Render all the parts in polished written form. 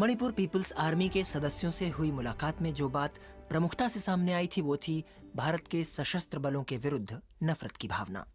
Manipur peoples army के सदस्यों से हुई मुलाकात में जो बात प्रमुखता से सामने आई थी वो थी भारत के सशस्त्र बलों के विरुद्ध नफरत की भावना।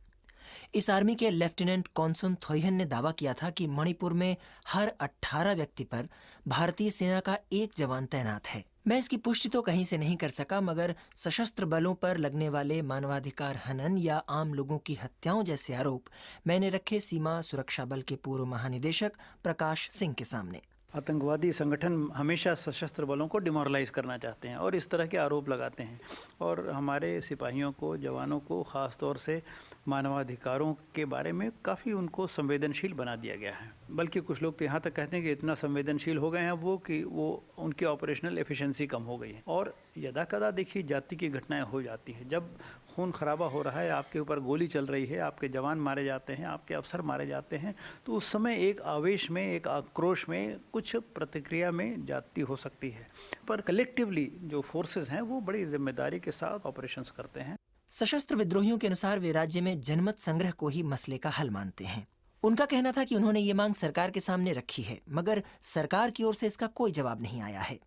इस आर्मी के लेफ्टिनेंट कॉन्सुन थोइहन ने दावा किया था कि मणिपुर में हर 18 व्यक्ति पर भारतीय सेना का एक जवान तैनात है। मैं इसकी पुष्टि तो कहीं से नहीं कर सका, मगर सशस्त्र बलों पर लगने वाले मानवाधिकार हनन या आम लोगों की हत्याओं जैसे आरोप मैंने रखे सीमा सुरक्षा बल के पूर्व महानिदेशक प्रकाश सिंह के सामने। आतंकवादी संगठन हमेशा सशस्त्र बलों को डिमोरलाइज करना चाहते हैं और इस तरह के आरोप लगाते हैं और हमारे सिपाहियों को, जवानों को ख़ास तौर से मानवाधिकारों के बारे में काफ़ी उनको संवेदनशील बना दिया गया है। बल्कि कुछ लोग तो यहाँ तक कहते हैं कि इतना संवेदनशील हो गए हैं वो उनकी ऑपरेशनल एफिशिएंसी कम हो गई है। और यदा कदा देखिए जाति की घटनाएं हो जाती हैं, जब खून खराबा हो रहा है, आपके ऊपर गोली चल रही है, आपके जवान मारे जाते हैं, आपके अफसर मारे जाते हैं, तो उस समय एक आवेश में, एक आक्रोश में, कुछ प्रतिक्रिया में जाती हो सकती है। पर कलेक्टिवली जो फोर्सेस हैं वो बड़ी जिम्मेदारी के साथ ऑपरेशंस करते हैं। सशस्त्र विद्रोहियों के अनुसार वे राज्य में जनमत संग्रह को ही मसले का हल मानते हैं। उनका कहना था कि उन्होंने ये मांग सरकार के सामने रखी है, मगर सरकार की ओर से इसका कोई जवाब नहीं आया है।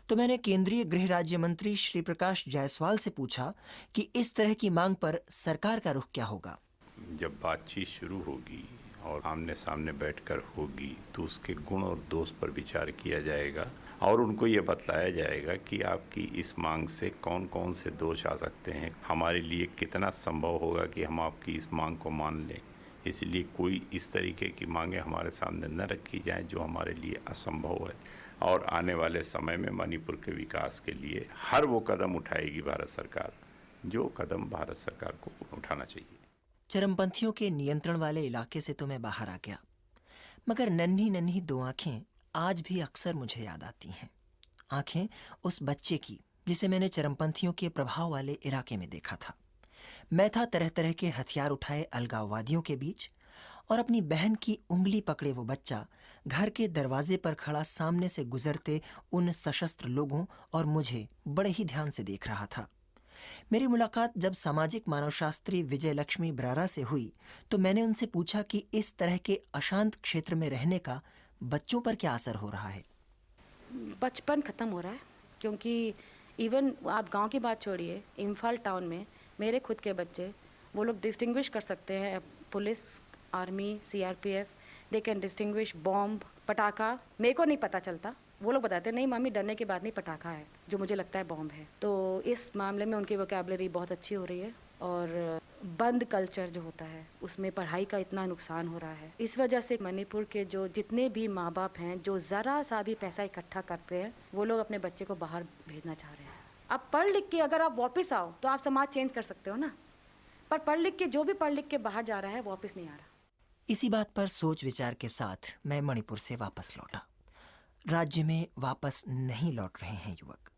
तो मैंने केंद्रीय गृह राज्य मंत्री श्री प्रकाश जायसवाल से पूछा कि इस तरह की मांग पर सरकार का रुख क्या होगा। जब बातचीत शुरू होगी और आमने सामने बैठकर होगी तो उसके गुण और दोष पर विचार किया जाएगा और उनको ये बतलाया जाएगा कि आपकी इस मांग से कौन कौन से दोष आ सकते हैं, हमारे लिए कितना संभव होगा कि हम आपकी इस मांग को मान लें। इसलिए कोई इस तरीके की मांगें हमारे सामने न रखी जाएं जो हमारे लिए असंभव है। और आने वाले समय में मणिपुर के विकास के लिए हर वो कदम उठाएगी भारत सरकार जो कदम भारत सरकार को उठाना चाहिए। चरमपंथियों के नियंत्रण वाले इलाके से तो मैं बाहर आ गया, मगर नन्ही नन्ही दो आंखें आज भी अक्सर मुझे याद आती हैं। आंखें उस बच्चे की जिसे मैंने चरमपंथियों के प्रभाव वाले इलाके में देखा था। मैं था तरह तरह के हथियार उठाए अलगाववादियों के बीच, और अपनी बहन की उंगली पकड़े वो बच्चा घर के दरवाजे पर खड़ा सामने से गुजरते उन सशस्त्र लोगों और मुझे बड़े ही ध्यान से देख रहा था। मेरी मुलाकात जब सामाजिक मानवशास्त्री विजय लक्ष्मी ब्रारा से हुई तो मैंने उनसे पूछा कि इस तरह के अशांत क्षेत्र में रहने का बच्चों पर क्या असर हो रहा है। बचपन खत्म हो रहा है, क्योंकि इवन आप गांव की बात छोड़िए, इम्फाल टाउन में मेरे खुद के बच्चे वो लोग डिस्टिंग्विश कर सकते हैं police, army, CRPF, they can distinguish bomb, पटाखा। मेरे को नहीं पता चलता, वो लोग बताते नहीं मम्मी डरने की बात नहीं, पटाखा है, जो मुझे लगता है बॉम्ब है। तो इस मामले में उनकी वोकैबुलरी बहुत अच्छी हो रही है और बंद कल्चर जो होता है उसमें पढ़ाई का इतना नुकसान हो रहा है। इस वजह से मणिपुर के जो जितने भी माँ बाप हैं जो ज़रा सा भी पैसा इकट्ठा करते हैं वो लोग अपने बच्चे को बाहर भेजना चाह रहे हैं। अब पढ़ लिख के अगर आप वापस आओ तो आप समाज चेंज कर सकते हो ना, पर पढ़ लिख के जो भी पढ़ लिख के बाहर जा रहा है वापस नहीं आ रहा। इसी बात पर सोच विचार के साथ मैं मणिपुर से वापस लौटा। राज्य में वापस नहीं लौट रहे हैं युवक,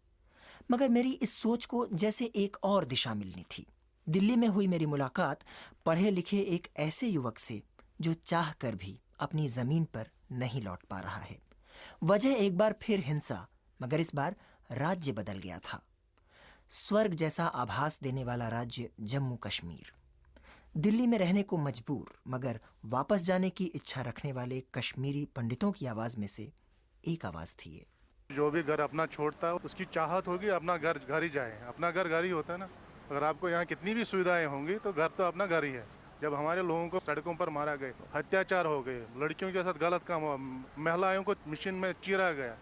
मगर मेरी इस सोच को जैसे एक और दिशा मिलनी थी। दिल्ली में हुई मेरी मुलाकात पढ़े लिखे एक ऐसे युवक से जो चाह कर भी अपनी जमीन पर नहीं लौट पा रहा है। वजह एक बार फिर हिंसा, मगर इस बार राज्य बदल गया था। स्वर्ग जैसा आभास देने वाला राज्य जम्मू कश्मीर। दिल्ली में रहने को मजबूर मगर वापस जाने की इच्छा रखने वाले कश्मीरी पंडितों की आवाज में से एक आवाज थी ये। जो भी घर अपना छोड़ता है उसकी चाहत होगी अपना घर घर ही जाए। अपना घर घर ही होता है ना। अगर आपको यहाँ कितनी भी सुविधाएं होंगी तो घर तो अपना घर ही है। जब हमारे लोगों को सड़कों पर मारा गया, अत्याचार हो गए, लड़कियों के साथ गलत काम हुआ, महिलाओं को मशीन में चीरा गया।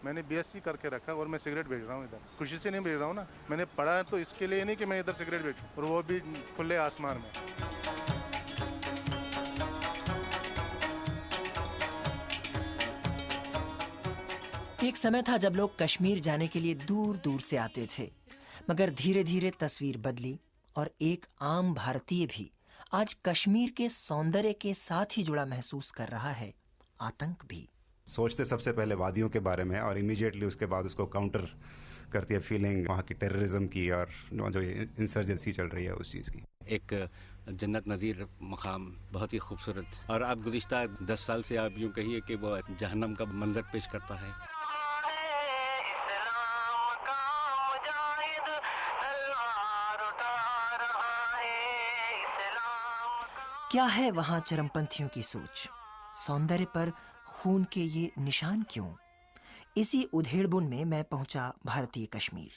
मैंने बीएससी करके रखा और मैं सिगरेट बेच रहा हूँ इधर। खुशी से नहीं बेच रहा हूँ ना, मैंने पढ़ा है तो इसके लिए नहीं कि मैं इधर सिगरेट बेचूँ, और वो भी खुले आसमान में। एक समय था जब लोग कश्मीर जाने के लिए दूर दूर से आते थे, मगर धीरे धीरे तस्वीर बदली और एक आम भारतीय भी आज कश्मीर के सौंदर्य के साथ ही जुड़ा महसूस कर रहा है, आतंक भी। सोचते सबसे पहले वादियों के बारे में और इमीडिएटली उसके बाद उसको काउंटर करती है फीलिंग वहाँ की टेररिज्म की और जो इंसर्जेंसी चल रही है उस चीज़ की। एक जन्नत नज़ीर मकाम, बहुत ही खूबसूरत, और आप गुज़िश्ता 10 साल से आप यूँ कहिए कि वो जहन्नम का मंजर पेश करता है। क्या है वहां चरमपंथियों की सोच? सौंदर्य पर खून के ये निशान क्यों? इसी उधेड़बुन में मैं पहुंचा भारतीय कश्मीर।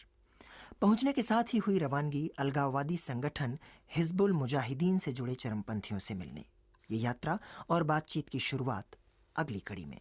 पहुंचने के साथ ही हुई रवानगी अलगाववादी संगठन हिजबुल मुजाहिदीन से जुड़े चरमपंथियों से मिलने। ये यात्रा और बातचीत की शुरुआत अगली कड़ी में।